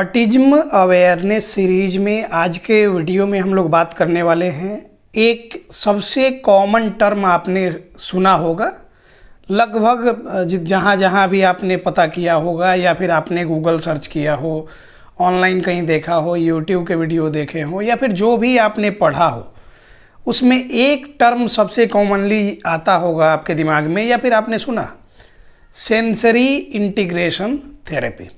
Autism awareness series में आज के वीडियो में हम लोग बात करने वाले हैं। एक सबसे कॉमन टर्म आपने सुना होगा, लगभग जहाँ जहाँ भी आपने पता किया होगा या फिर आपने गूगल सर्च किया हो, ऑनलाइन कहीं देखा हो, यूट्यूब के वीडियो देखे हो या फिर जो भी आपने पढ़ा हो, उसमें एक टर्म सबसे कॉमनली आता होगा आपके दिमाग में या फिर आपने सुना, सेंसरी इंटीग्रेशन थेरेपी।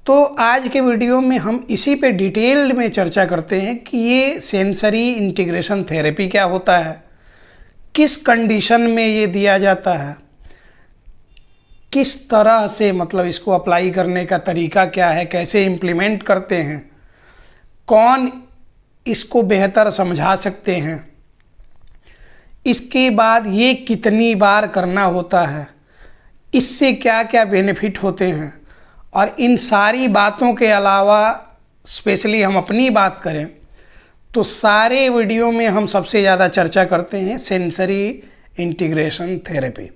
तो आज के वीडियो में हम इसी पे डिटेल्ड में चर्चा करते हैं कि ये सेंसरी इंटीग्रेशन थेरेपी क्या होता है, किस कंडीशन में ये दिया जाता है, किस तरह से मतलब इसको अप्लाई करने का तरीका क्या है, कैसे इम्प्लीमेंट करते हैं, कौन इसको बेहतर समझा सकते हैं, इसके बाद ये कितनी बार करना होता है, इससे क्या क्या बेनिफिट होते हैं। और इन सारी बातों के अलावा स्पेशली हम अपनी बात करें तो सारे वीडियो में हम सबसे ज़्यादा चर्चा करते हैं सेंसरी इंटीग्रेशन थेरेपी।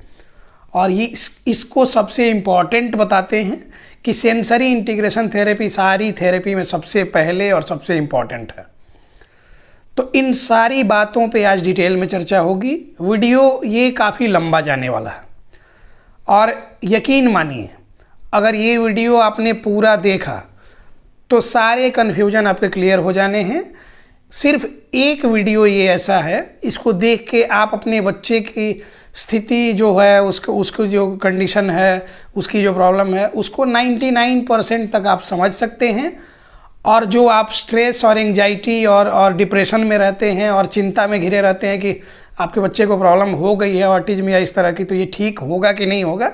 और ये इसको सबसे इम्पॉर्टेंट बताते हैं कि सेंसरी इंटीग्रेशन थेरेपी सारी थेरेपी में सबसे पहले और सबसे इम्पॉर्टेंट है। तो इन सारी बातों पे आज डिटेल में चर्चा होगी। वीडियो ये काफ़ी लंबा जाने वाला है और यकीन मानिए अगर ये वीडियो आपने पूरा देखा तो सारे कन्फ्यूजन आपके क्लियर हो जाने हैं। सिर्फ एक वीडियो ये ऐसा है, इसको देख के आप अपने बच्चे की स्थिति जो है, उसको जो कंडीशन है, उसकी जो प्रॉब्लम है, उसको 99% तक आप समझ सकते हैं। और जो आप स्ट्रेस और एंजाइटी और डिप्रेशन में रहते हैं और चिंता में घिरे रहते हैं कि आपके बच्चे को प्रॉब्लम हो गई है ऑटिज्म या इस तरह की, तो ये ठीक होगा कि नहीं होगा।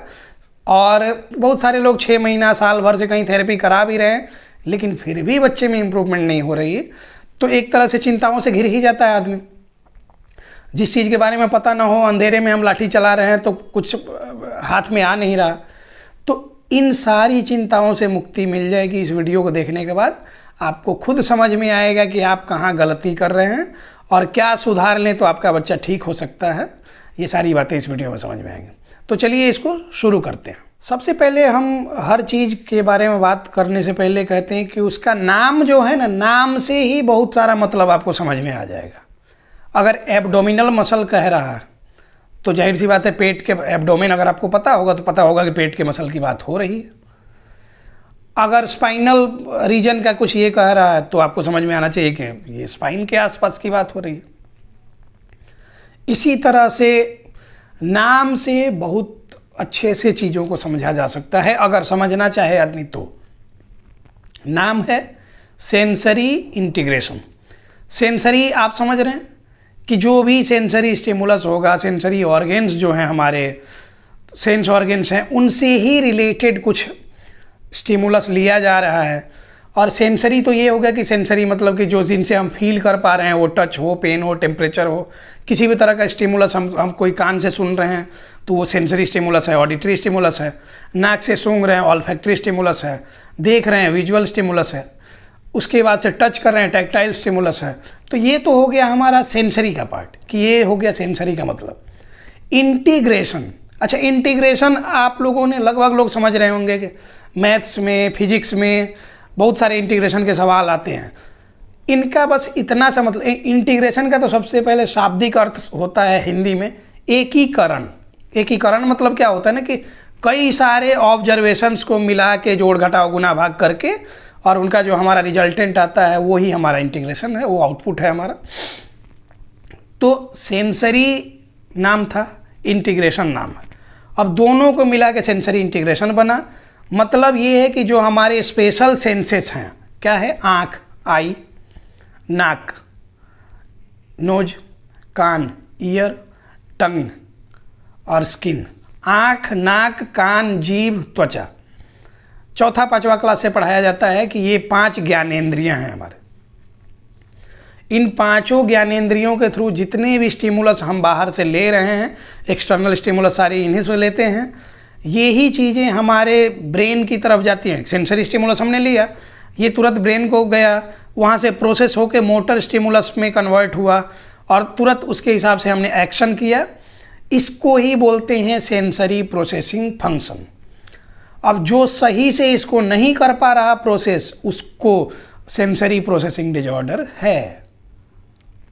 और बहुत सारे लोग 6 महीना साल भर से कहीं थेरेपी करा भी रहे हैं लेकिन फिर भी बच्चे में इम्प्रूवमेंट नहीं हो रही है, तो एक तरह से चिंताओं से घिर ही जाता है आदमी। जिस चीज़ के बारे में पता ना हो, अंधेरे में हम लाठी चला रहे हैं तो कुछ हाथ में आ नहीं रहा। तो इन सारी चिंताओं से मुक्ति मिल जाएगी इस वीडियो को देखने के बाद। आपको खुद समझ में आएगा कि आप कहाँ गलती कर रहे हैं और क्या सुधार लें तो आपका बच्चा ठीक हो सकता है। ये सारी बातें इस वीडियो में समझ में आएंगी। तो चलिए इसको शुरू करते हैं। सबसे पहले हम हर चीज़ के बारे में बात करने से पहले कहते हैं कि उसका नाम जो है ना, नाम से ही बहुत सारा मतलब आपको समझ में आ जाएगा। अगर एब्डोमिनल मसल कह रहा है तो जाहिर सी बात है पेट के एब्डोमेन अगर आपको पता होगा तो पता होगा कि पेट के मसल की बात हो रही है। अगर स्पाइनल रीजन का कुछ ये कह रहा है तो आपको समझ में आना चाहिए कि ये स्पाइन के आसपास की बात हो रही है। इसी तरह से नाम से बहुत अच्छे से चीज़ों को समझा जा सकता है अगर समझना चाहे आदमी तो। नाम है सेंसरी इंटीग्रेशन। सेंसरी आप समझ रहे हैं कि जो भी सेंसरी स्टिमुलस होगा, सेंसरी ऑर्गन्स जो हैं हमारे सेंस ऑर्गन्स हैं, उनसे ही रिलेटेड कुछ स्टिमुलस लिया जा रहा है। और सेंसरी तो ये होगा कि सेंसरी मतलब कि जो जिनसे हम फील कर पा रहे हैं, वो टच हो, पेन हो, टेम्परेचर हो, किसी भी तरह का स्टिमुलस हम कोई कान से सुन रहे हैं तो वो सेंसरी स्टिमुलस है, ऑडिटरी स्टिमुलस है। नाक से सूंघ रहे हैं, ऑल्फैक्टरी स्टिमुलस है। देख रहे हैं, विजुअल स्टिमुलस है। उसके बाद से टच कर रहे हैं, टैक्टाइल स्टिमुलस है। तो ये तो हो गया हमारा सेंसरी का पार्ट, कि ये हो गया सेंसरी का मतलब। इंटीग्रेशन, अच्छा इंटीग्रेशन आप लोगों ने लगभग लोग समझ रहे होंगे कि मैथ्स में, फिजिक्स में बहुत सारे इंटीग्रेशन के सवाल आते हैं। इनका बस इतना सा मतलब, इंटीग्रेशन का तो सबसे पहले शाब्दिक अर्थ होता है हिंदी में एकीकरण। एकीकरण मतलब क्या होता है ना कि कई सारे ऑब्जर्वेशंस को मिला के जोड़ घटाव गुना भाग करके और उनका जो हमारा रिजल्टेंट आता है वो ही हमारा इंटीग्रेशन है, वो आउटपुट है हमारा। तो सेंसरी नाम था, इंटीग्रेशन नाम है। अब दोनों को मिला के सेंसरी इंटीग्रेशन बना। मतलब ये है कि जो हमारे स्पेशल सेंसेस हैं, क्या है, आँख, आई, नाक, नोज, कान, ईयर, टंग और स्किन। आँख, नाक, कान, जीभ, त्वचा। चौथा 5वां क्लास से पढ़ाया जाता है कि ये 5 ज्ञानेंद्रियां हैं हमारे। इन 5 ज्ञानेंद्रियों के थ्रू जितने भी स्टिमुलस हम बाहर से ले रहे हैं, एक्सटर्नल स्टिमुलस सारे इन्हीं से लेते हैं, यही चीज़ें हमारे ब्रेन की तरफ जाती हैं। सेंसरी स्टिमुलस हमने लिया, ये तुरंत ब्रेन को गया, वहाँ से प्रोसेस होकर मोटर स्टिमुलस में कन्वर्ट हुआ और तुरंत उसके हिसाब से हमने एक्शन किया। इसको ही बोलते हैं सेंसरी प्रोसेसिंग फंक्शन। अब जो सही से इसको नहीं कर पा रहा प्रोसेस, उसको सेंसरी प्रोसेसिंग डिजॉर्डर है।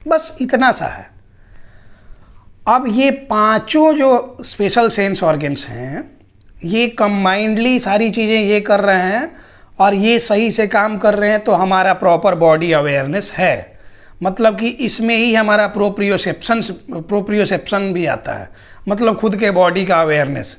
बस इतना सा है। अब ये पांचों जो स्पेशल सेंस ऑर्गन्स हैं, ये कंबाइंडली सारी चीज़ें ये कर रहे हैं और ये सही से काम कर रहे हैं, तो हमारा प्रॉपर बॉडी अवेयरनेस है। मतलब कि इसमें ही हमारा प्रोप्रियोसेप्शन भी आता है, मतलब खुद के बॉडी का अवेयरनेस।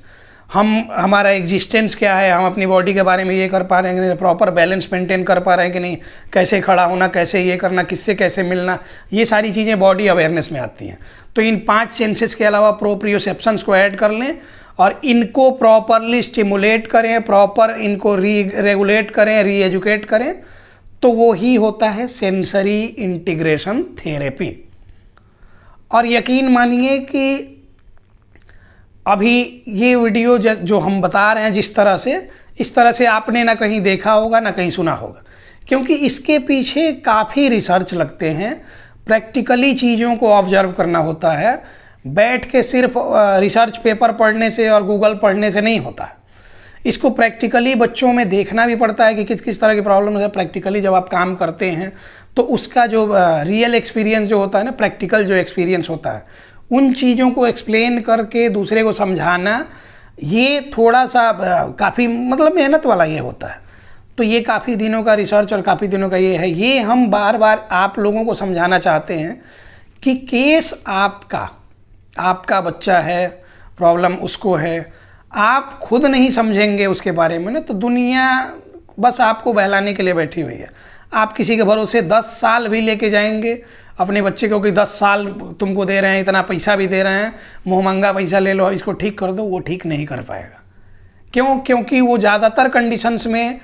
हमारा एग्जिस्टेंस क्या है, हम अपनी बॉडी के बारे में ये कर पा रहे हैं कि नहीं, प्रॉपर बैलेंस मेंटेन कर पा रहे हैं कि नहीं, कैसे खड़ा होना, कैसे ये करना, किससे कैसे मिलना, ये सारी चीज़ें बॉडी अवेयरनेस में आती हैं। तो इन 5 सेंसेस के अलावा प्रोप्रियोसेप्शंस को ऐड कर लें और इनको प्रॉपरली स्टिमुलेट करें, प्रॉपर इनको रेगुलेट करें, री एजुकेट करें, तो वो ही होता है सेंसरी इंटीग्रेशन थेरेपी। और यकीन मानिए कि अभी ये वीडियो जो हम बता रहे हैं जिस तरह से, इस तरह से आपने ना कहीं देखा होगा ना कहीं सुना होगा, क्योंकि इसके पीछे काफ़ी रिसर्च लगते हैं। प्रैक्टिकली चीज़ों को ऑब्जर्व करना होता है, बैठ के सिर्फ रिसर्च पेपर पढ़ने से और गूगल पढ़ने से नहीं होता है। इसको प्रैक्टिकली बच्चों में देखना भी पड़ता है कि किस किस तरह की प्रॉब्लम है। प्रैक्टिकली जब आप काम करते हैं तो उसका जो रियल एक्सपीरियंस जो होता है ना, प्रैक्टिकल जो एक्सपीरियंस होता है, उन चीज़ों को एक्सप्लेन करके दूसरे को समझाना, ये थोड़ा सा काफ़ी मतलब मेहनत वाला ये होता है। तो ये काफ़ी दिनों का रिसर्च और काफ़ी दिनों का ये है। ये हम बार बार आप लोगों को समझाना चाहते हैं कि केस आपका बच्चा है, प्रॉब्लम उसको है, आप खुद नहीं समझेंगे उसके बारे में ना, तो दुनिया बस आपको बहलाने के लिए बैठी हुई है। आप किसी के भरोसे 10 साल भी लेके जाएंगे अपने बच्चे को कि 10 साल तुमको दे रहे हैं, इतना पैसा भी दे रहे हैं, मुँहमंगा पैसा ले लो, इसको ठीक कर दो, वो ठीक नहीं कर पाएगा। क्यों? क्योंकि वो ज़्यादातर कंडीशंस में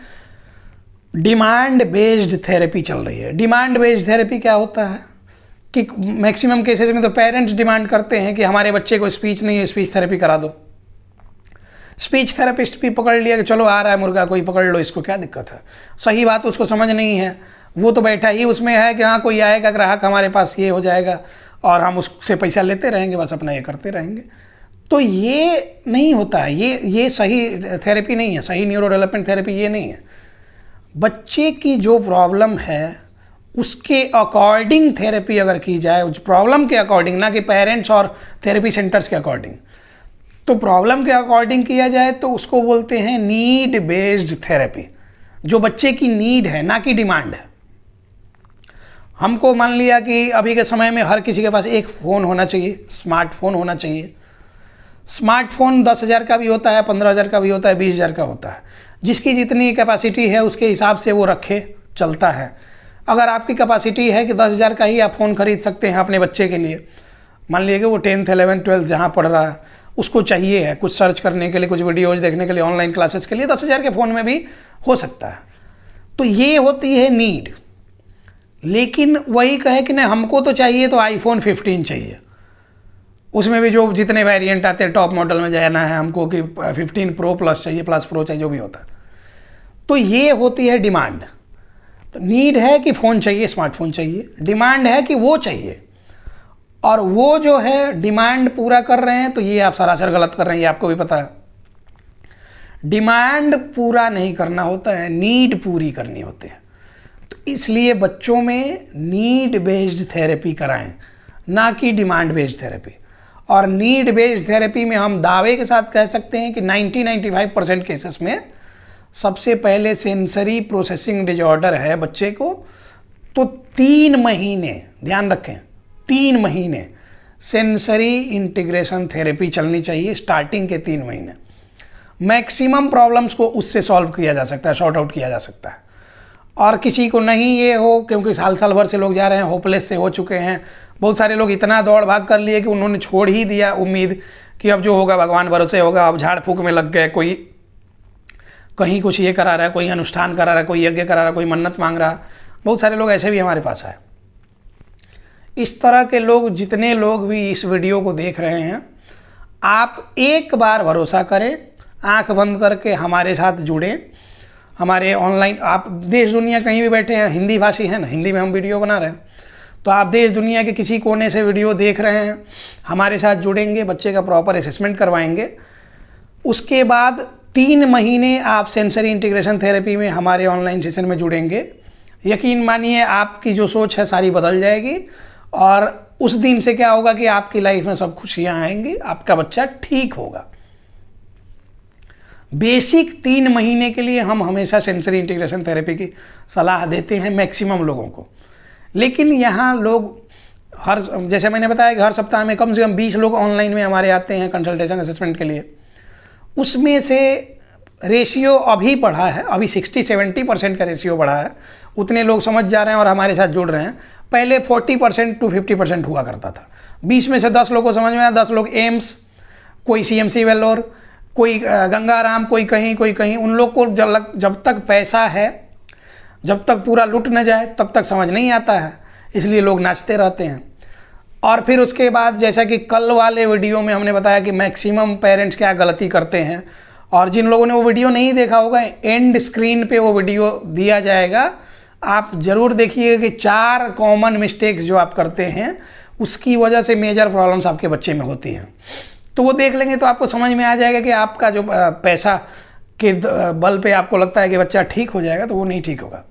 डिमांड बेस्ड थेरेपी चल रही है। डिमांड बेस्ड थेरेपी क्या होता है कि मैक्सिमम केसेस में तो पेरेंट्स डिमांड करते हैं कि हमारे बच्चे को स्पीच नहीं है, स्पीच थेरेपी करा दो। स्पीच थेरेपिस्ट भी पकड़ लिया कि चलो आ रहा है मुर्गा, कोई पकड़ लो, इसको क्या दिक्कत है। सही बात उसको समझ नहीं है, वो तो बैठा ही उसमें है कि हाँ कोई आएगा ग्राहक हमारे पास, ये हो जाएगा और हम उससे पैसा लेते रहेंगे, बस अपना ये करते रहेंगे। तो ये नहीं होता है, ये सही थेरेपी नहीं है, सही न्यूरो डेवलपमेंट थेरेपी ये नहीं है। बच्चे की जो प्रॉब्लम है उसके अकॉर्डिंग थेरेपी अगर की जाए, उस प्रॉब्लम के अकॉर्डिंग, ना कि पेरेंट्स और थेरेपी सेंटर्स के अकॉर्डिंग, तो प्रॉब्लम के अकॉर्डिंग किया जाए तो उसको बोलते हैं नीड बेस्ड थेरेपी। जो बच्चे की नीड है, ना कि डिमांड है। हमको मान लिया कि अभी के समय में हर किसी के पास एक फ़ोन होना चाहिए, स्मार्टफोन होना चाहिए। स्मार्टफोन 10,000 का भी होता है, 15,000 का भी होता है, 20,000 का होता है। जिसकी जितनी कैपेसिटी है उसके हिसाब से वो रखे चलता है। अगर आपकी कैपेसिटी है कि 10,000 का ही आप फ़ोन खरीद सकते हैं अपने बच्चे के लिए, मान लीजिए कि वो 10th 11th 12th जहाँ पढ़ रहा है, उसको चाहिए है कुछ सर्च करने के लिए, कुछ वीडियोज़ देखने के लिए, ऑनलाइन क्लासेस के लिए, 10,000 के फ़ोन में भी हो सकता है। तो ये होती है नीड। लेकिन वही कहे कि नहीं हमको तो चाहिए तो iPhone 15 चाहिए, उसमें भी जो जितने वेरिएंट आते हैं, टॉप मॉडल में जाना है हमको कि 15 प्रो प्लस चाहिए, प्लस प्रो चाहिए, जो भी होता है। तो ये होती है डिमांड। तो नीड है कि फ़ोन चाहिए, स्मार्टफोन चाहिए, डिमांड है कि वो चाहिए। और वो जो है डिमांड पूरा कर रहे हैं, तो ये आप सरासर गलत कर रहे हैं, ये आपको भी पता है। डिमांड पूरा नहीं करना होता है, नीड पूरी करनी होती है। तो इसलिए बच्चों में नीड बेस्ड थेरेपी कराएं, ना कि डिमांड बेस्ड थेरेपी। और नीड बेस्ड थेरेपी में हम दावे के साथ कह सकते हैं कि 90-95% केसेस में सबसे पहले सेंसरी प्रोसेसिंग डिजॉर्डर है बच्चे को, तो 3 महीने, ध्यान रखें, 3 महीने सेंसरी इंटीग्रेशन थेरेपी चलनी चाहिए। स्टार्टिंग के 3 महीने मैक्सिमम प्रॉब्लम्स को उससे सॉल्व किया जा सकता है, शॉर्ट आउट किया जा सकता है। और किसी को नहीं ये हो, क्योंकि साल भर से लोग जा रहे हैं, होपलेस से हो चुके हैं, बहुत सारे लोग इतना दौड़ भाग कर लिए कि उन्होंने छोड़ ही दिया उम्मीद कि अब जो होगा भगवान भरोसे होगा। अब झाड़ फूक में लग गए, कोई कहीं कुछ ये करा रहा है, कोई अनुष्ठान करा रहा है, कोई यज्ञ करा रहा है, कोई मन्नत मांग रहा है। बहुत सारे लोग ऐसे भी हमारे पास आए। इस तरह के लोग, जितने लोग भी इस वीडियो को देख रहे हैं, आप एक बार भरोसा करें, आंख बंद करके हमारे साथ जुड़ें। हमारे ऑनलाइन, आप देश दुनिया कहीं भी बैठे हैं, हिंदी भाषी है ना, हिंदी में हम वीडियो बना रहे हैं, तो आप देश दुनिया के किसी कोने से वीडियो देख रहे हैं, हमारे साथ जुड़ेंगे, बच्चे का प्रॉपर असेसमेंट करवाएंगे। उसके बाद 3 महीने आप सेंसरी इंटीग्रेशन थेरेपी में हमारे ऑनलाइन सेशन में जुड़ेंगे, यकीन मानिए आपकी जो सोच है सारी बदल जाएगी, और उस दिन से क्या होगा कि आपकी लाइफ में सब खुशियां आएंगी, आपका बच्चा ठीक होगा। बेसिक 3 महीने के लिए हम हमेशा सेंसरी इंटीग्रेशन थेरेपी की सलाह देते हैं मैक्सिमम लोगों को। लेकिन यहाँ लोग जैसे मैंने बताया कि हर सप्ताह में कम से कम 20 लोग ऑनलाइन में हमारे आते हैं कंसल्टेशन असेसमेंट के लिए। उसमें से रेशियो अभी बढ़ा है, अभी 60-70% का रेशियो बढ़ा है, उतने लोग समझ जा रहे हैं और हमारे साथ जुड़ रहे हैं। पहले 40% to 50% हुआ करता था। 20 में से 10 लोगों को समझ में आया, 10 लोग एम्स, कोई CMC वेल्लोर, कोई गंगाराम, कोई कहीं। उन लोग को जब तक पैसा है, जब तक पूरा लुट न जाए तब तक समझ नहीं आता है, इसलिए लोग नाचते रहते हैं। और फिर उसके बाद जैसा कि कल वाले वीडियो में हमने बताया कि मैक्सिमम पेरेंट्स क्या गलती करते हैं, और जिन लोगों ने वो वीडियो नहीं देखा होगा, एंड स्क्रीन पे वो वीडियो दिया जाएगा, आप ज़रूर देखिएगा कि 4 कॉमन मिस्टेक्स जो आप करते हैं उसकी वजह से मेजर प्रॉब्लम्स आपके बच्चे में होती हैं। तो वो देख लेंगे तो आपको समझ में आ जाएगा कि आपका जो पैसा के बल पे आपको लगता है कि बच्चा ठीक हो जाएगा, तो वो नहीं ठीक होगा।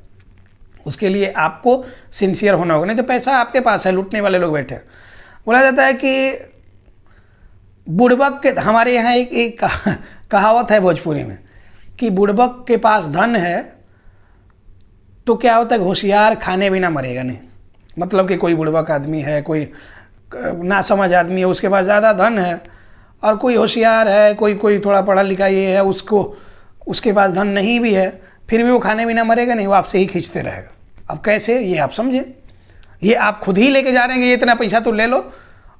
उसके लिए आपको सिंसियर होना होगा, नहीं तो पैसा आपके पास है, लूटने वाले लोग बैठे हैं। बोला जाता है कि बुड़बक के, हमारे यहाँ एक कहावत है भोजपुरी में कि बुड़बक के पास धन है तो क्या होता है, होशियार खाने बिना मरेगा नहीं। मतलब कि कोई बुड़बक आदमी है, कोई नासमझ आदमी है, उसके पास ज़्यादा धन है, और कोई होशियार है, कोई थोड़ा पढ़ा लिखा ये है, उसके पास धन नहीं भी है, फिर भी वो खाने बिना मरेगा नहीं, वो आपसे ही खींचते रहेगा। अब कैसे, ये आप समझें। ये आप खुद ही लेके जा रहे हैं कि ये इतना पैसा तो ले लो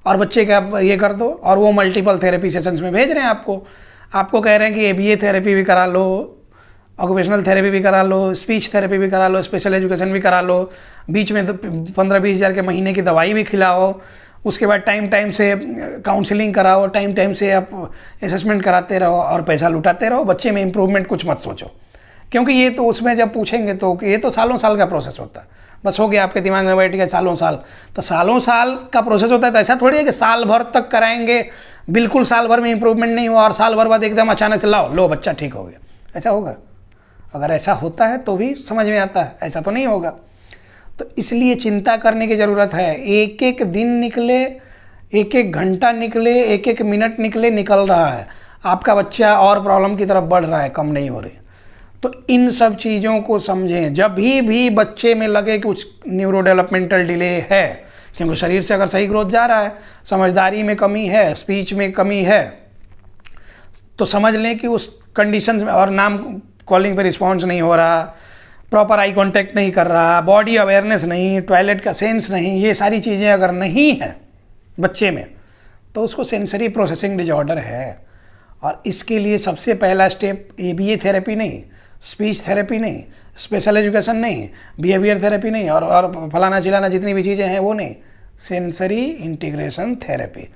और बच्चे का ये कर दो, और वो मल्टीपल थेरेपी सेशंस में भेज रहे हैं आपको कह रहे हैं कि ABA थेरेपी भी करा लो, ऑक्यूपेशनल थेरेपी भी करा लो, स्पीच थेरेपी भी करा लो, स्पेशल एजुकेशन भी करा लो, बीच में 15-20 हज़ार के महीने की दवाई भी खिलाओ, उसके बाद टाइम से काउंसलिंग कराओ, टाइम से आप असेसमेंट कराते रहो और पैसा लुटाते रहो। बच्चे में इंप्रूवमेंट कुछ मत सोचो, क्योंकि ये तो उसमें जब पूछेंगे तो ये तो सालों साल का प्रोसेस होता है। बस हो गया आपके दिमाग में बैठ गया सालों साल, तो सालों साल का प्रोसेस होता है। तो ऐसा थोड़ी है कि साल भर तक कराएंगे, बिल्कुल साल भर में इंप्रूवमेंट नहीं हुआ और साल भर बाद एकदम अचानक से लो बच्चा ठीक हो गया, ऐसा होगा? अगर ऐसा होता है तो भी समझ में आता है, ऐसा तो नहीं होगा। तो इसलिए चिंता करने की ज़रूरत है। एक एक दिन निकले, एक एक घंटा निकले, एक एक मिनट निकले, निकल रहा है, आपका बच्चा और प्रॉब्लम की तरफ बढ़ रहा है, कम नहीं हो रही। तो इन सब चीज़ों को समझें। जब भी बच्चे में लगे कि कुछ न्यूरो डेवलपमेंटल डिले है, क्योंकि शरीर से अगर सही ग्रोथ जा रहा है, समझदारी में कमी है, स्पीच में कमी है, तो समझ लें कि उस कंडीशन में, और नाम कॉलिंग पे रिस्पॉन्स नहीं हो रहा, प्रॉपर आई कांटेक्ट नहीं कर रहा, बॉडी अवेयरनेस नहीं, टॉयलेट का सेंस नहीं, ये सारी चीज़ें अगर नहीं है बच्चे में, तो उसको सेंसरी प्रोसेसिंग डिजॉर्डर है। और इसके लिए सबसे पहला स्टेप ABA थेरेपी नहीं, स्पीच थेरेपी नहीं, स्पेशल एजुकेशन नहीं, बिहेवियर थेरेपी नहीं, और फलाना चिलाना जितनी भी चीज़ें हैं वो नहीं, सेंसरी इंटीग्रेशन थेरेपी।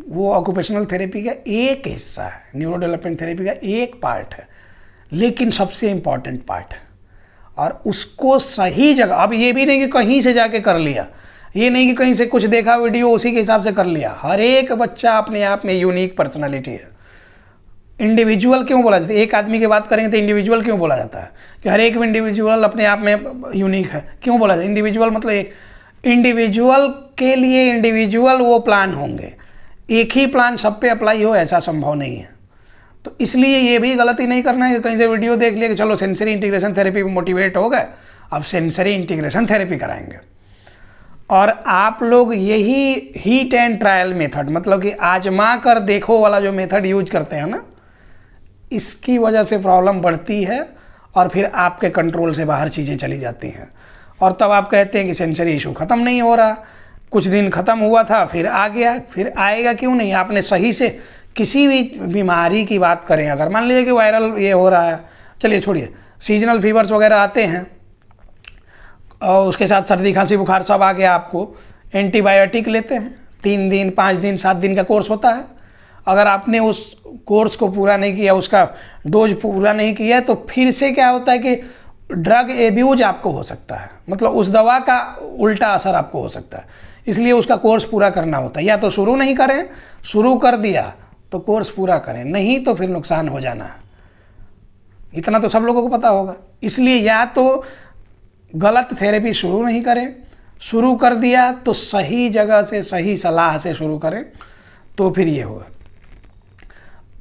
वो ऑक्यूपेशनल थेरेपी का एक हिस्सा है, न्यूरो डेवलपमेंट थेरेपी का एक पार्ट है, लेकिन सबसे इम्पॉर्टेंट पार्ट है। और उसको सही जगह, अब ये भी नहीं कि कहीं से जाके कर लिया, ये नहीं कि कहीं से कुछ देखा वीडियो उसी के हिसाब से कर लिया। हर एक बच्चा अपने आप में यूनिक पर्सनालिटी है। इंडिविजुअल क्यों बोला जाता है? एक आदमी की बात करेंगे तो इंडिविजुअल क्यों बोला जाता है? कि हर एक इंडिविजुअल अपने आप में यूनिक है, क्यों बोला जाता है? इंडिविजुअल मतलब एक इंडिविजुअल के लिए इंडिविजुअल वो प्लान होंगे, एक ही प्लान सब पे अप्लाई हो ऐसा संभव नहीं है। तो इसलिए ये भी गलती नहीं करना है कि कहीं से वीडियो देख लिया कि चलो सेंसरी इंटीग्रेशन थेरेपी में मोटिवेट हो गए, अब सेंसरी इंटीग्रेशन थेरेपी कराएंगे। और आप लोग यही हीट एंड ट्रायल मेथड, मतलब कि आजमा कर देखो वाला जो मेथड यूज करते हैं ना, इसकी वजह से प्रॉब्लम बढ़ती है और फिर आपके कंट्रोल से बाहर चीज़ें चली जाती हैं। और तब आप कहते हैं कि सेंसरी इशू ख़त्म नहीं हो रहा, कुछ दिन ख़त्म हुआ था फिर आ गया, फिर आएगा क्यों नहीं? आपने सही से किसी भी बीमारी की बात करें, अगर मान लीजिए कि वायरल ये हो रहा है, चलिए छोड़िए, सीजनल फीवर्स वगैरह आते हैं और उसके साथ सर्दी खांसी बुखार सब आ गया, आपको एंटीबायोटिक लेते हैं, 3 दिन 5 दिन 7 दिन का कोर्स होता है। अगर आपने उस कोर्स को पूरा नहीं किया, उसका डोज पूरा नहीं किया, तो फिर से क्या होता है कि ड्रग एब्यूज आपको हो सकता है, मतलब उस दवा का उल्टा असर आपको हो सकता है। इसलिए उसका कोर्स पूरा करना होता है। या तो शुरू नहीं करें, शुरू कर दिया तो कोर्स पूरा करें, नहीं तो फिर नुकसान हो जाना है। इतना तो सब लोगों को पता होगा। इसलिए या तो गलत थेरेपी शुरू नहीं करें, शुरू कर दिया तो सही जगह से सही सलाह से शुरू करें, तो फिर ये होगा।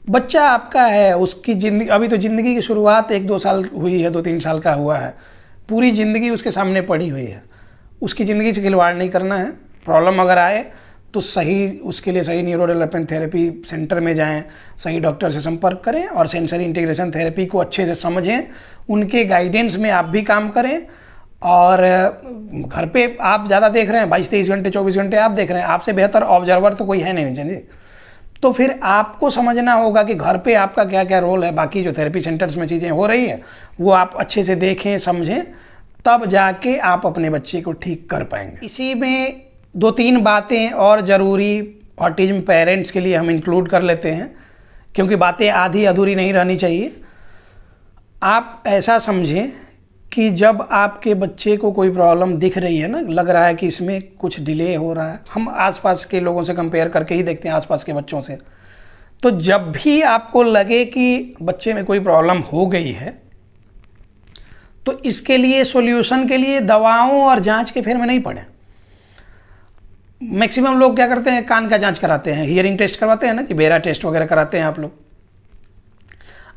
बच्चा आपका है, उसकी ज़िंदगी, अभी तो ज़िंदगी की शुरुआत 1-2 साल हुई है, 2-3 साल का हुआ है, पूरी ज़िंदगी उसके सामने पड़ी हुई है। उसकी ज़िंदगी से खिलवाड़ नहीं करना है। प्रॉब्लम अगर आए तो सही, उसके लिए सही न्यूरो डेवलपमेंट थेरेपी सेंटर में जाएं, सही डॉक्टर से संपर्क करें और सेंसरी इंटीग्रेशन थेरेपी को अच्छे से समझें, उनके गाइडेंस में आप भी काम करें। और घर पे आप ज़्यादा देख रहे हैं, 22-23 घंटे 24 घंटे आप देख रहे हैं, आपसे बेहतर ऑब्जर्वर तो कोई है नहीं चाहिए। तो फिर आपको समझना होगा कि घर पे आपका क्या क्या रोल है, बाकी जो थेरेपी सेंटर्स में चीज़ें हो रही हैं वो आप अच्छे से देखें, समझें, तब जाके आप अपने बच्चे को ठीक कर पाएंगे। इसी में 2-3 बातें और ज़रूरी ऑटिज्म पेरेंट्स के लिए हम इंक्लूड कर लेते हैं, क्योंकि बातें आधी अधूरी नहीं रहनी चाहिए। आप ऐसा समझें कि जब आपके बच्चे को कोई प्रॉब्लम दिख रही है ना, लग रहा है कि इसमें कुछ डिले हो रहा है, हम आसपास के लोगों से कंपेयर करके ही देखते हैं, आसपास के बच्चों से, तो जब भी आपको लगे कि बच्चे में कोई प्रॉब्लम हो गई है, तो इसके लिए सॉल्यूशन के लिए दवाओं और जांच के फेर में नहीं पड़े। मैक्सिमम लोग क्या करते हैं, कान का जांच कराते हैं, हियरिंग टेस्ट करवाते हैं ना कि बेरा टेस्ट वगैरह कराते हैं आप लोग।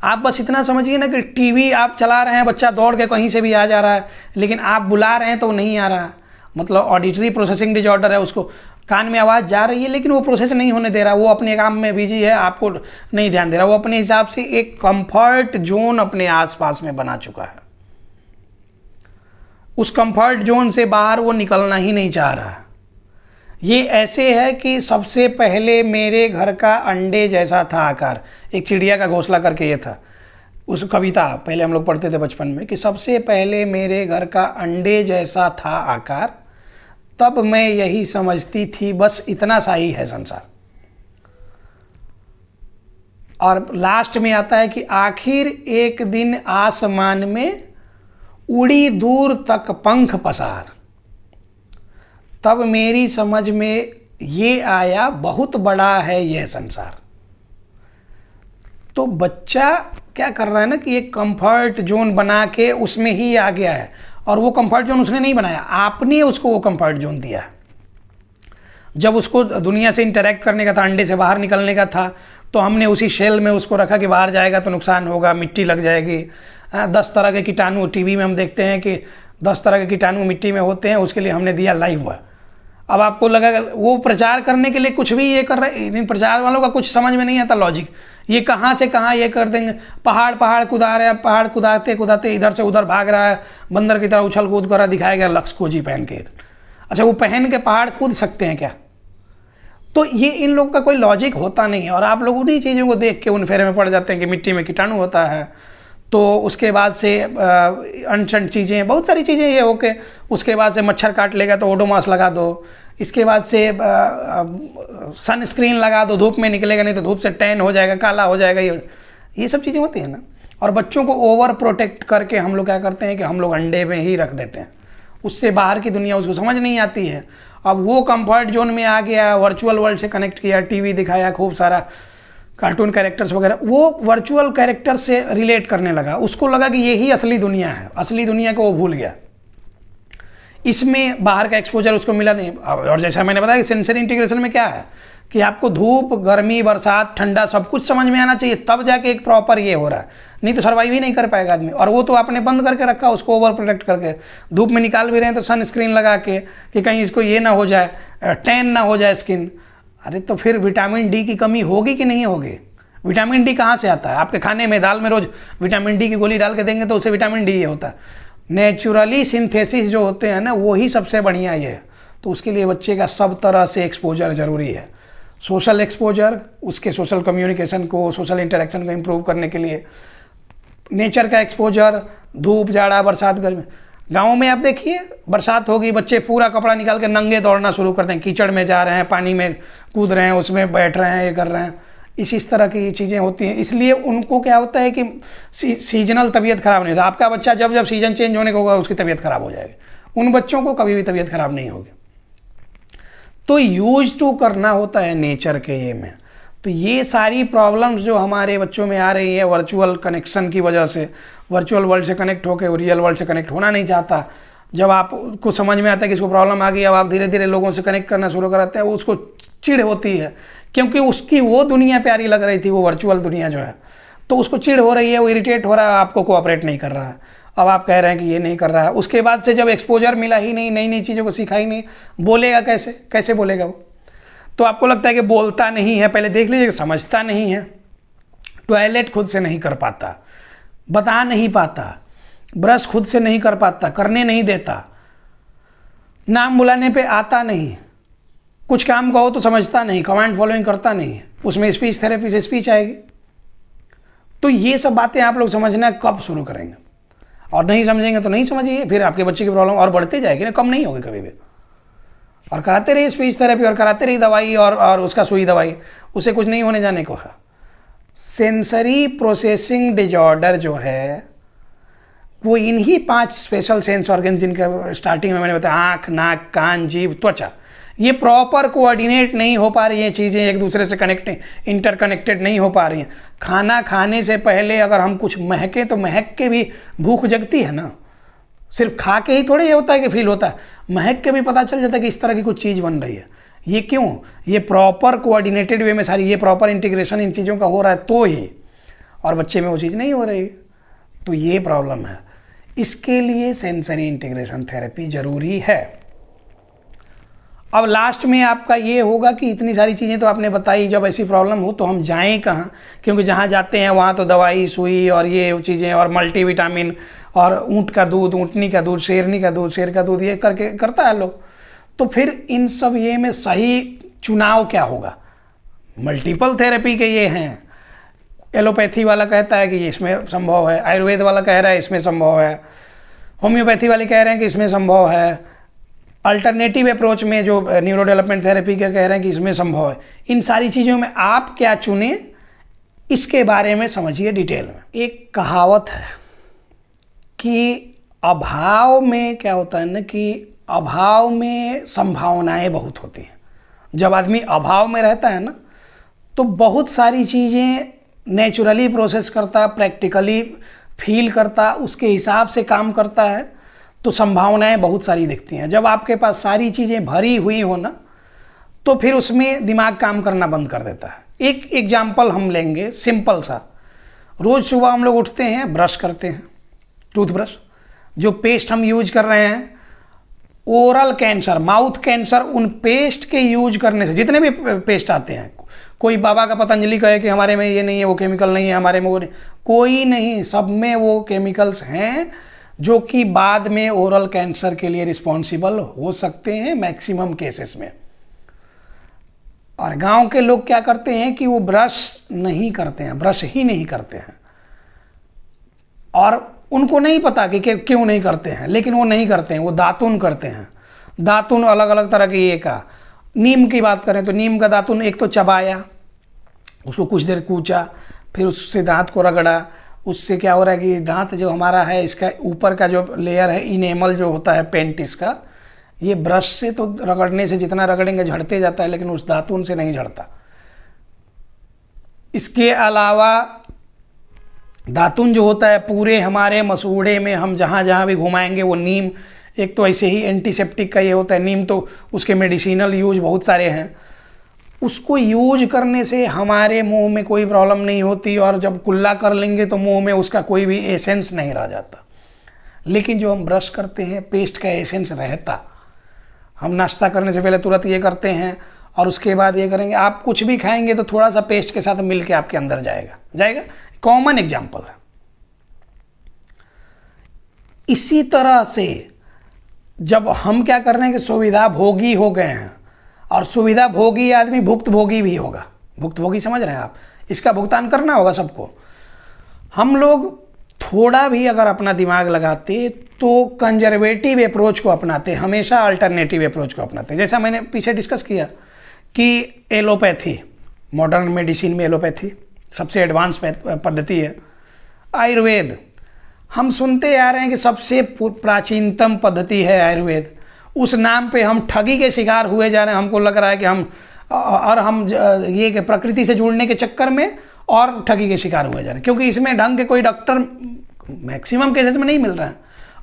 आप बस इतना समझिए ना कि टीवी आप चला रहे हैं, बच्चा दौड़ के कहीं से भी आ जा रहा है, लेकिन आप बुला रहे हैं तो वो नहीं आ रहा, मतलब ऑडिटरी प्रोसेसिंग डिजॉर्डर है, उसको कान में आवाज़ जा रही है लेकिन वो प्रोसेस नहीं होने दे रहा, वो अपने काम में बिजी है, आपको नहीं ध्यान दे रहा, वो अपने हिसाब से एक कंफर्ट जोन अपने आसपास में बना चुका है। उस कंफर्ट जोन से बाहर वो निकलना ही नहीं चाह रहा। ये ऐसे है कि सबसे पहले मेरे घर का अंडे जैसा था आकार, एक चिड़िया का घोंसला करके ये था, उस कविता पहले हम लोग पढ़ते थे बचपन में कि सबसे पहले मेरे घर का अंडे जैसा था आकार, तब मैं यही समझती थी बस इतना सा ही है संसार। और लास्ट में आता है कि आखिर एक दिन आसमान में उड़ी दूर तक पंख पसार, तब मेरी समझ में ये आया बहुत बड़ा है यह संसार। तो बच्चा क्या कर रहा है ना कि एक कंफर्ट जोन बना के उसमें ही आ गया है, और वो कंफर्ट जोन उसने नहीं बनाया, आपने उसको वो कंफर्ट जोन दिया। जब उसको दुनिया से इंटरेक्ट करने का था, अंडे से बाहर निकलने का था, तो हमने उसी शेल में उसको रखा कि बाहर जाएगा तो नुकसान होगा, मिट्टी लग जाएगी, 10 तरह के कीटाणु, टीवी में हम देखते हैं कि 10 तरह के कीटाणु मिट्टी में होते हैं, उसके लिए हमने दिया लाइव हुआ। अब आपको लगा वो प्रचार करने के लिए कुछ भी ये कर रहे, इन प्रचार वालों का कुछ समझ में नहीं आता लॉजिक, ये कहाँ से कहाँ ये कर देंगे, पहाड़ कुदा रहे हैं, पहाड़ कुदाते कुदाते इधर से उधर भाग रहा है, बंदर की तरह उछल कूद कर रहा, दिखाएगा लक्स खोजी पहन के। अच्छा, वो पहन के पहाड़ कूद सकते हैं क्या? तो ये इन लोगों का कोई लॉजिक होता नहीं है, और आप लोग उन्हीं चीज़ों को देख के उन फेरे में पड़ जाते हैं कि मिट्टी में कीटाणु होता है, तो उसके बाद से अनसंट चीज़ें, बहुत सारी चीज़ें ये होके, उसके बाद से मच्छर काट लेगा तो ओडोमॉस लगा दो, इसके बाद से सनस्क्रीन लगा दो, धूप में निकलेगा नहीं तो धूप से टैन हो जाएगा, काला हो जाएगा, ये सब चीज़ें होती हैं ना। और बच्चों को ओवर प्रोटेक्ट करके हम लोग क्या करते हैं कि हम लोग अंडे में ही रख देते हैं, उससे बाहर की दुनिया उसको समझ नहीं आती है। अब वो कंफर्ट जोन में आ गया, वर्चुअल वर्ल्ड से कनेक्ट किया, टीवी दिखाया, खूब सारा कार्टून कैरेक्टर्स वगैरह, वो वर्चुअल कैरेक्टर से रिलेट करने लगा, उसको लगा कि यही असली दुनिया है, असली दुनिया को वो भूल गया। इसमें बाहर का एक्सपोजर उसको मिला नहीं। और जैसा मैंने बताया कि सेंसरी इंटीग्रेशन में क्या है कि आपको धूप, गर्मी, बरसात, ठंडा सब कुछ समझ में आना चाहिए, तब जाके एक प्रॉपर ये हो रहा है, नहीं तो सर्वाइव ही नहीं कर पाएगा आदमी। और वो तो आपने बंद करके रखा, उसको ओवर प्रोटेक्ट करके, धूप में निकाल भी रहे हैं तो सनस्क्रीन लगा के कि कहीं इसको ये ना हो जाए, टैन ना हो जाए स्किन। अरे तो फिर विटामिन डी की कमी होगी कि नहीं होगी? विटामिन डी कहाँ से आता है? आपके खाने में, दाल में रोज विटामिन डी की गोली डाल के देंगे तो उसे विटामिन डी ये होता है। नेचुरली सिंथेसिस जो होते हैं ना, वो ही सबसे बढ़िया ये है। तो उसके लिए बच्चे का सब तरह से एक्सपोजर ज़रूरी है। सोशल एक्सपोजर, उसके सोशल कम्युनिकेशन को, सोशल इंटरेक्शन को इम्प्रूव करने के लिए नेचर का एक्सपोजर, धूप, जाड़ा, बरसात, गर्मी। गाँव में आप देखिए, बरसात होगी, बच्चे पूरा कपड़ा निकाल के नंगे दौड़ना शुरू करते हैं, कीचड़ में जा रहे हैं, पानी में कूद रहे हैं, उसमें बैठ रहे हैं, ये कर रहे हैं, इस तरह की चीज़ें होती हैं। इसलिए उनको क्या होता है कि सीजनल तबीयत खराब नहीं होता। आपका बच्चा जब जब सीजन चेंज होने को होगा उसकी तबीयत खराब हो जाएगी, उन बच्चों को कभी भी तबीयत खराब नहीं होगी। तो यूज टू करना होता है नेचर के ये में। तो ये सारी प्रॉब्लम्स जो हमारे बच्चों में आ रही है वर्चुअल कनेक्शन की वजह से, वर्चुअल वर्ल्ड से कनेक्ट होकर वो रियल वर्ल्ड से कनेक्ट होना नहीं चाहता। जब आपको समझ में आता है कि इसको प्रॉब्लम आ गई, अब आप धीरे धीरे लोगों से कनेक्ट करना शुरू कराते हैं, वो उसको चिढ़ होती है क्योंकि उसकी वो दुनिया प्यारी लग रही थी, वो वर्चुअल दुनिया जो है, तो उसको चिढ़ हो रही है, वो इरिटेट हो रहा है, आपको कोऑपरेट नहीं कर रहा है। अब आप कह रहे हैं कि ये नहीं कर रहा है, उसके बाद से जब एक्सपोजर मिला ही नहीं, नई नई चीज़ों को सीखा ही नहीं, बोलेगा कैसे? कैसे बोलेगा वो? तो आपको लगता है कि बोलता नहीं है, पहले देख लीजिए समझता नहीं है, टॉयलेट खुद से नहीं कर पाता, बता नहीं पाता, ब्रश खुद से नहीं कर पाता, करने नहीं देता, नाम बुलाने पे आता नहीं, कुछ काम कहो तो समझता नहीं, कमांड फॉलोइंग करता नहीं, उसमें स्पीच थेरेपी से स्पीच आएगी। तो ये सब बातें आप लोग समझना कब शुरू करेंगे, और नहीं समझेंगे तो नहीं समझिए, फिर आपके बच्चे की प्रॉब्लम और बढ़ती जाएगी ना, कम नहीं होगी कभी भी। और कराते रहिए स्पीच थेरेपी, और कराते रहिए दवाई और उसका सुई दवाई, उससे कुछ नहीं होने जाने को है। सेंसरी प्रोसेसिंग डिजॉर्डर जो है वो इन्हीं 5 स्पेशल सेंस ऑर्गन जिनका स्टार्टिंग में मैंने बताया, आँख, नाक, कान, जीभ, त्वचा, ये प्रॉपर कोऑर्डिनेट नहीं हो पा रही हैं, चीज़ें एक दूसरे से इंटरकनेक्टेड नहीं हो पा रही हैं। खाना खाने से पहले अगर हम कुछ महके तो महक के भी भूख जगती है ना, सिर्फ खा के ही थोड़ी ये होता है कि फील होता है, महक के भी पता चल जाता है कि इस तरह की कुछ चीज़ बन रही है। ये क्यों? ये प्रॉपर कोऑर्डिनेटेड वे में सारी ये प्रॉपर इंटीग्रेशन इन चीज़ों का हो रहा है तो ही, और बच्चे में वो चीज़ नहीं हो रही, तो ये प्रॉब्लम है। इसके लिए सेंसरी इंटीग्रेशन थेरेपी जरूरी है। अब लास्ट में आपका ये होगा कि इतनी सारी चीज़ें तो आपने बताई, जब ऐसी प्रॉब्लम हो तो हम जाएं कहाँ? क्योंकि जहाँ जाते हैं वहाँ तो दवाई, सुई और ये चीज़ें और मल्टीविटामिन और ऊँट का दूध, ऊँटनी का दूध, शेरनी का दूध, शेर का दूध, ये करके करता है लोग। तो फिर इन सब ये में सही चुनाव क्या होगा? मल्टीपल थेरेपी के ये हैं, एलोपैथी वाला कहता है कि ये इसमें संभव है, आयुर्वेद वाला कह रहा है इसमें संभव है, होम्योपैथी वाले कह रहे हैं कि इसमें संभव है, अल्टरनेटिव अप्रोच में जो न्यूरो डेवलपमेंट थेरेपी का कह रहे हैं कि इसमें संभव है। इन सारी चीज़ों में आप क्या चुने, इसके बारे में समझिए डिटेल में। एक कहावत है कि अभाव में क्या होता है ना, कि अभाव में संभावनाएं बहुत होती हैं। जब आदमी अभाव में रहता है ना तो बहुत सारी चीज़ें नेचुरली प्रोसेस करता, प्रैक्टिकली फील करता, उसके हिसाब से काम करता है, तो संभावनाएं बहुत सारी दिखती हैं। जब आपके पास सारी चीज़ें भरी हुई हो ना तो फिर उसमें दिमाग काम करना बंद कर देता है। एक एग्जाम्पल हम लेंगे सिंपल सा। रोज़ सुबह हम लोग उठते हैं, ब्रश करते हैं, टूथब्रश, जो पेस्ट हम यूज कर रहे हैं, ओरल कैंसर, माउथ कैंसर, उन पेस्ट के यूज करने से, जितने भी पेस्ट आते हैं, कोई बाबा का पतंजलि कहे कि हमारे में ये नहीं है, वो केमिकल नहीं है, हमारे में वो नहीं, कोई नहीं, सब में वो केमिकल्स हैं जो कि बाद में ओरल कैंसर के लिए रिस्पॉन्सिबल हो सकते हैं मैक्सिमम केसेस में। और गांव के लोग क्या करते हैं कि वो ब्रश नहीं करते हैं, ब्रश ही नहीं करते हैं, और उनको नहीं पता कि क्यों नहीं करते हैं, लेकिन वो नहीं करते हैं, वो दातुन करते हैं। दातुन अलग अलग तरह की, ये का नीम की बात करें तो नीम का दातुन एक तो चबाया, उसको कुछ देर कूचा, फिर उससे दांत को रगड़ा, उससे क्या हो रहा है कि दांत जो हमारा है, इसका ऊपर का जो लेयर है, इनेमल जो होता है पेंट इसका, ये ब्रश से तो रगड़ने से जितना रगड़ेंगे झड़ते जाता है, लेकिन उस दातुन से नहीं झड़ता। इसके अलावा दातुन जो होता है पूरे हमारे मसूड़े में हम जहाँ जहाँ भी घुमाएंगे वो नीम, एक तो ऐसे ही एंटीसेप्टिक का ये होता है नीम, तो उसके मेडिसिनल यूज बहुत सारे हैं, उसको यूज करने से हमारे मुंह में कोई प्रॉब्लम नहीं होती, और जब कुल्ला कर लेंगे तो मुंह में उसका कोई भी एसेंस नहीं रह जाता। लेकिन जो हम ब्रश करते हैं पेस्ट का एसेंस रहता, हम नाश्ता करने से पहले तुरंत ये करते हैं और उसके बाद ये करेंगे, आप कुछ भी खाएंगे तो थोड़ा सा पेस्ट के साथ मिल के आपके अंदर जाएगा। कॉमन एग्जाम्पल है। इसी तरह से जब हम क्या कर रहे हैं कि सुविधा भोगी हो गए हैं, और सुविधा भोगी आदमी भुक्त भोगी भी होगा। भुक्त भोगी समझ रहे हैं आप, इसका भुगतान करना होगा सबको। हम लोग थोड़ा भी अगर अपना दिमाग लगाते तो कंजर्वेटिव अप्रोच को अपनाते, हमेशा अल्टरनेटिव अप्रोच को अपनाते। जैसा मैंने पीछे डिस्कस किया कि एलोपैथी, मॉडर्न मेडिसिन में एलोपैथी सबसे एडवांस पद्धति है। आयुर्वेद हम सुनते आ रहे हैं कि सबसे प्राचीनतम पद्धति है आयुर्वेद। उस नाम पे हम ठगी के शिकार हुए जा रहे हैं। हमको लग रहा है कि हम और हम ये कि प्रकृति से जुड़ने के चक्कर में और ठगी के शिकार हुए जा रहे हैं, क्योंकि इसमें ढंग के कोई डॉक्टर मैक्सिमम केसेस में नहीं मिल रहा है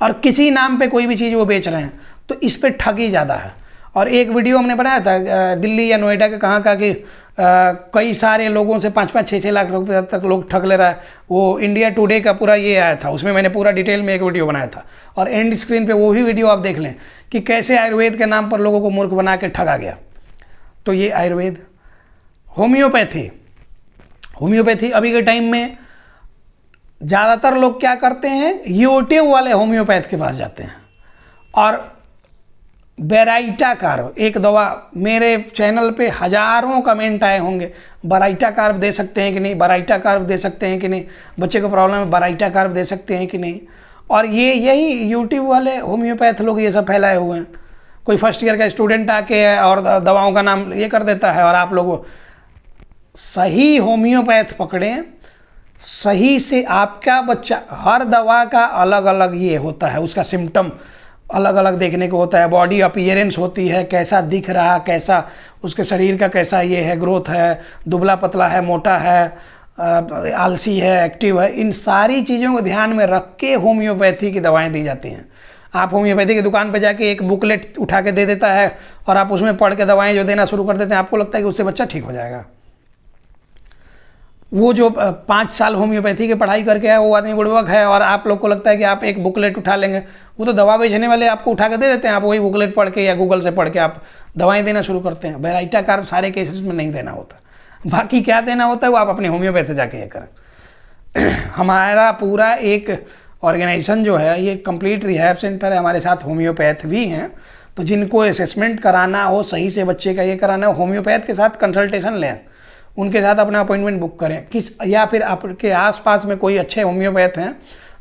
और किसी नाम पे कोई भी चीज़ वो बेच रहे हैं, तो इस पे ठगी ज़्यादा है। और एक वीडियो हमने बनाया था दिल्ली या नोएडा के कहाँ का कि कई सारे लोगों से 5-5, 6-6 लाख रुपए तक लोग ठग ले रहा है। वो इंडिया टुडे का पूरा ये आया था, उसमें मैंने पूरा डिटेल में एक वीडियो बनाया था, और एंड स्क्रीन पे वो भी वीडियो आप देख लें कि कैसे आयुर्वेद के नाम पर लोगों को मूर्ख बना के ठगा गया। तो ये आयुर्वेद। होम्योपैथी अभी के टाइम में ज़्यादातर लोग क्या करते हैं, यूट्यूब वाले होम्योपैथ के पास जाते हैं और बेराइटा कार्ब, एक दवा, मेरे चैनल पे हजारों कमेंट आए होंगे, बराइटा कार्ब दे सकते हैं कि नहीं, बराइटा कार्ब दे सकते हैं कि नहीं, बच्चे को प्रॉब्लम है बराइटा कार्ब दे सकते हैं कि नहीं। और ये यही यूट्यूब वाले होम्योपैथ लोग ये सब फैलाए हुए हैं। कोई फर्स्ट ईयर का स्टूडेंट आके और दवाओं का नाम ये कर देता है, और आप लोग सही होम्योपैथ पकड़ें, सही से आपका बच्चा, हर दवा का अलग अलग ये होता है, उसका सिम्टम अलग अलग देखने को होता है, बॉडी अपीयरेंस होती है, कैसा दिख रहा, कैसा उसके शरीर का कैसा ये है, ग्रोथ है, दुबला पतला है, मोटा है, आलसी है, एक्टिव है, इन सारी चीज़ों को ध्यान में रख के होम्योपैथी की दवाएं दी जाती हैं। आप होम्योपैथी की दुकान पर जाके एक बुकलेट उठा के दे देता है और आप उसमें पढ़ के दवाएं जो देना शुरू कर देते हैं, आपको लगता है कि उससे बच्चा ठीक हो जाएगा। वो जो 5 साल होम्योपैथी की पढ़ाई करके आया वो आदमी बुड़बक है, और आप लोग को लगता है कि आप एक बुकलेट उठा लेंगे। वो तो दवा बेचने वाले आपको उठा के दे देते हैं, आप वही बुकलेट पढ़ के या गूगल से पढ़ के आप दवाएं देना शुरू करते हैं। बेराइटा कार्ब सारे केसेस में नहीं देना होता, बाकी क्या देना होता है वो आप अपने होम्योपैथ से जाके ये करें। हमारा पूरा एक ऑर्गेनाइजेशन जो है ये कंप्लीट रिहैब सेंटर है, हमारे साथ होम्योपैथ भी हैं, तो जिनको असेसमेंट कराना हो, सही से बच्चे का ये कराना हो, होम्योपैथ के साथ कंसल्टेशन लें, उनके साथ अपना अपॉइंटमेंट बुक करें। या फिर आपके आसपास में कोई अच्छे होम्योपैथ हैं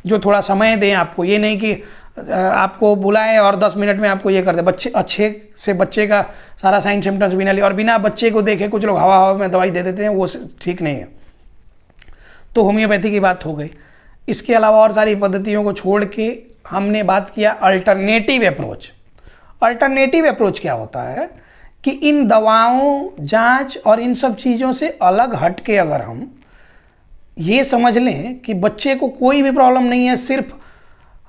जो थोड़ा समय दें आपको, ये नहीं कि आपको बुलाएं और 10 मिनट में आपको ये कर दे। बच्चे अच्छे से बच्चे का सारा साइन सिम्टम्स बिना लिए और बिना बच्चे को देखे कुछ लोग हवा हवा में दवाई दे देते हैं, वो ठीक नहीं है। तो होम्योपैथी की बात हो गई। इसके अलावा और सारी पद्धतियों को छोड़ के हमने बात किया अल्टरनेटिव अप्रोच। अल्टरनेटिव अप्रोच क्या होता है कि इन दवाओं, जांच और इन सब चीज़ों से अलग हट के अगर हम ये समझ लें कि बच्चे को कोई भी प्रॉब्लम नहीं है, सिर्फ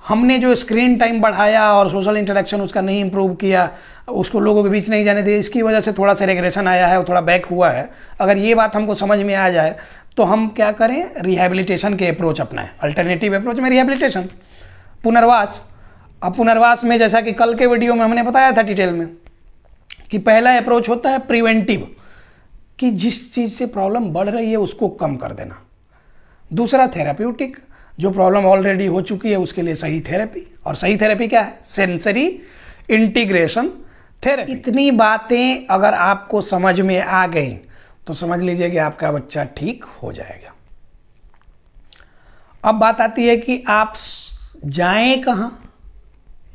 हमने जो स्क्रीन टाइम बढ़ाया और सोशल इंटरेक्शन उसका नहीं इंप्रूव किया, उसको लोगों के बीच नहीं जाने दिया, इसकी वजह से थोड़ा सा रेग्रेशन आया है और थोड़ा बैक हुआ है, अगर ये बात हमको समझ में आ जाए तो हम क्या करें, रिहैबिलिटेशन के अप्रोच अपनाएं। अल्टरनेटिव अप्रोच में रिहैबिलिटेशन, पुनर्वास। अब पुनर्वास में जैसा कि कल के वीडियो में हमने बताया था डिटेल में कि पहला अप्रोच होता है प्रिवेंटिव, कि जिस चीज़ से प्रॉब्लम बढ़ रही है उसको कम कर देना। दूसरा थेराप्यूटिक, जो प्रॉब्लम ऑलरेडी हो चुकी है उसके लिए सही थेरेपी। और सही थेरेपी क्या है, सेंसरी इंटीग्रेशन थेरेपी। इतनी बातें अगर आपको समझ में आ गई तो समझ लीजिए कि आपका बच्चा ठीक हो जाएगा। अब बात आती है कि आप जाएं कहाँ,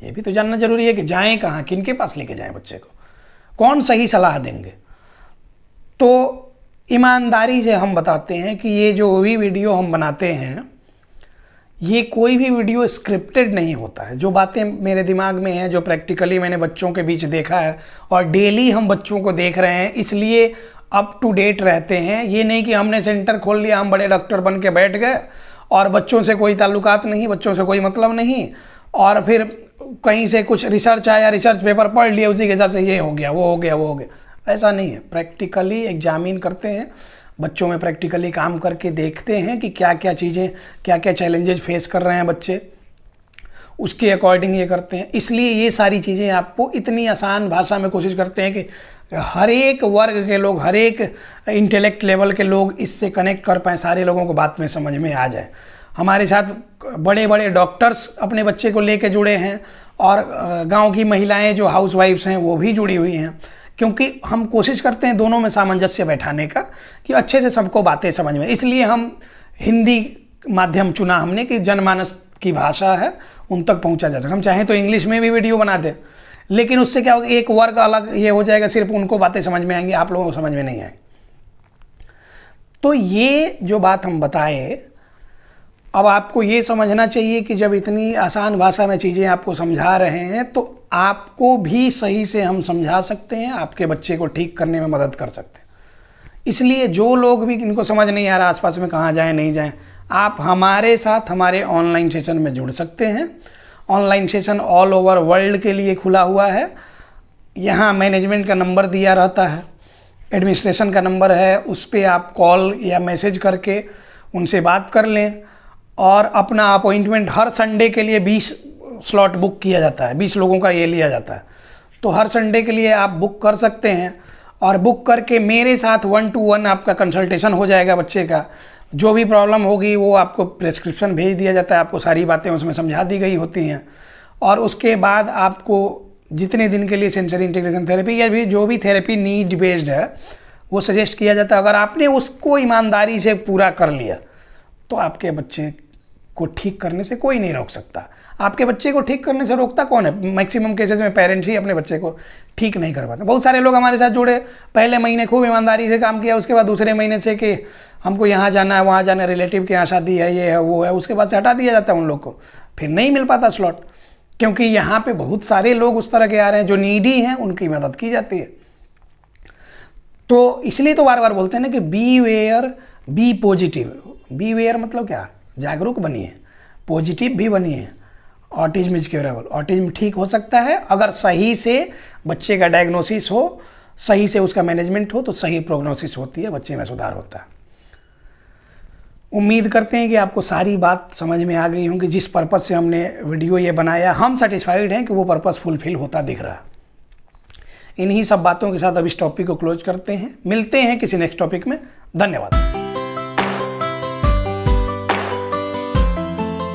ये भी तो जानना जरूरी है कि जाएं कहाँ, किनके पास लेके जाएं बच्चे को, कौन सही सलाह देंगे। तो ईमानदारी से हम बताते हैं कि ये जो भी वीडियो हम बनाते हैं, ये कोई भी वीडियो स्क्रिप्टेड नहीं होता है। जो बातें मेरे दिमाग में हैं, जो प्रैक्टिकली मैंने बच्चों के बीच देखा है और डेली हम बच्चों को देख रहे हैं, इसलिए अप टू डेट रहते हैं। ये नहीं कि हमने सेंटर खोल लिया, हम बड़े डॉक्टर बन के बैठ गए और बच्चों से कोई ताल्लुकात नहीं, बच्चों से कोई मतलब नहीं, और फिर कहीं से कुछ रिसर्च आया, रिसर्च पेपर पढ़ लिया, उसी के हिसाब से ये हो गया, वो हो गया, वो हो गया। ऐसा नहीं है। प्रैक्टिकली एग्जामिन करते हैं, बच्चों में प्रैक्टिकली काम करके देखते हैं कि क्या क्या चीज़ें, क्या क्या चैलेंजेस फेस कर रहे हैं बच्चे, उसके अकॉर्डिंग ये करते हैं। इसलिए ये सारी चीज़ें आपको इतनी आसान भाषा में कोशिश करते हैं कि हर एक वर्ग के लोग, हर एक इंटेलेक्ट लेवल के लोग इससे कनेक्ट कर पाएँ, सारे लोगों को बात में समझ में आ जाए। हमारे साथ बड़े बड़े डॉक्टर्स अपने बच्चे को लेके जुड़े हैं और गांव की महिलाएं जो हाउसवाइफ्स हैं वो भी जुड़ी हुई हैं, क्योंकि हम कोशिश करते हैं दोनों में सामंजस्य बैठाने का कि अच्छे से सबको बातें समझ में। इसलिए हम हिंदी माध्यम चुना हमने कि जनमानस की भाषा है, उन तक पहुंचा जा सके। हम चाहें तो इंग्लिश में भी वीडियो बना दें, लेकिन उससे क्या होगा, एक वर्ग अलग ये हो जाएगा, सिर्फ उनको बातें समझ में आएंगी, आप लोगों को समझ में नहीं आएंगी। तो ये जो बात हम बताए, अब आपको ये समझना चाहिए कि जब इतनी आसान भाषा में चीज़ें आपको समझा रहे हैं तो आपको भी सही से हम समझा सकते हैं, आपके बच्चे को ठीक करने में मदद कर सकते हैं। इसलिए जो लोग भी इनको समझ नहीं आ रहा आसपास में कहाँ जाएं नहीं जाएं, आप हमारे साथ हमारे ऑनलाइन सेशन में जुड़ सकते हैं। Online session all over world के लिए खुला हुआ है। यहाँ मैनेजमेंट का नंबर दिया रहता है, एडमिनिस्ट्रेशन का नंबर है, उस पर आप कॉल या मैसेज करके उनसे बात कर लें और अपना अपॉइंटमेंट हर संडे के लिए 20 स्लॉट बुक किया जाता है, 20 लोगों का ये लिया जाता है। तो हर संडे के लिए आप बुक कर सकते हैं और बुक करके मेरे साथ 1-to-1 आपका कंसल्टेशन हो जाएगा। बच्चे का जो भी प्रॉब्लम होगी वो आपको प्रेस्क्रिप्शन भेज दिया जाता है, आपको सारी बातें उसमें समझा दी गई होती हैं और उसके बाद आपको जितने दिन के लिए सेंसरी इंटीग्रेशन थेरेपी या भी जो भी थेरेपी नीड बेस्ड है वो सजेस्ट किया जाता है। अगर आपने उसको ईमानदारी से पूरा कर लिया तो आपके बच्चे को ठीक करने से कोई नहीं रोक सकता। आपके बच्चे को ठीक करने से रोकता कौन है? मैक्सिमम केसेस में पेरेंट्स ही अपने बच्चे को ठीक नहीं कर पाते। बहुत सारे लोग हमारे साथ जुड़े, पहले महीने खूब ईमानदारी से काम किया, उसके बाद दूसरे महीने से कि हमको यहाँ जाना है वहाँ जाना है, रिलेटिव के यहाँ शादी है, ये है वो है, उसके बाद से हटा दिया जाता है उन लोग को, फिर नहीं मिल पाता स्लॉट। क्योंकि यहाँ पे बहुत सारे लोग उस तरह के आ रहे हैं जो नीडी हैं, उनकी मदद की जाती है। तो इसलिए तो बार बार बोलते हैं ना कि be aware, be positive. Be aware मतलब क्या? जागरूक बनिए, पॉजिटिव भी बनिए। ऑटिज्म इज क्योरेबल, ऑटिज्म ठीक हो सकता है अगर सही से बच्चे का डायग्नोसिस हो, सही से उसका मैनेजमेंट हो तो सही प्रोग्नोसिस होती है, बच्चे में सुधार होता है। उम्मीद करते हैं कि आपको सारी बात समझ में आ गई होंगी। जिस पर्पज़ से हमने वीडियो ये बनाया, हम सेटिस्फाइड हैं कि वो पर्पज़ फुलफिल होता दिख रहा है। इन्हीं सब बातों के साथ अब इस टॉपिक को क्लोज करते हैं। मिलते हैं किसी नेक्स्ट टॉपिक में। धन्यवाद।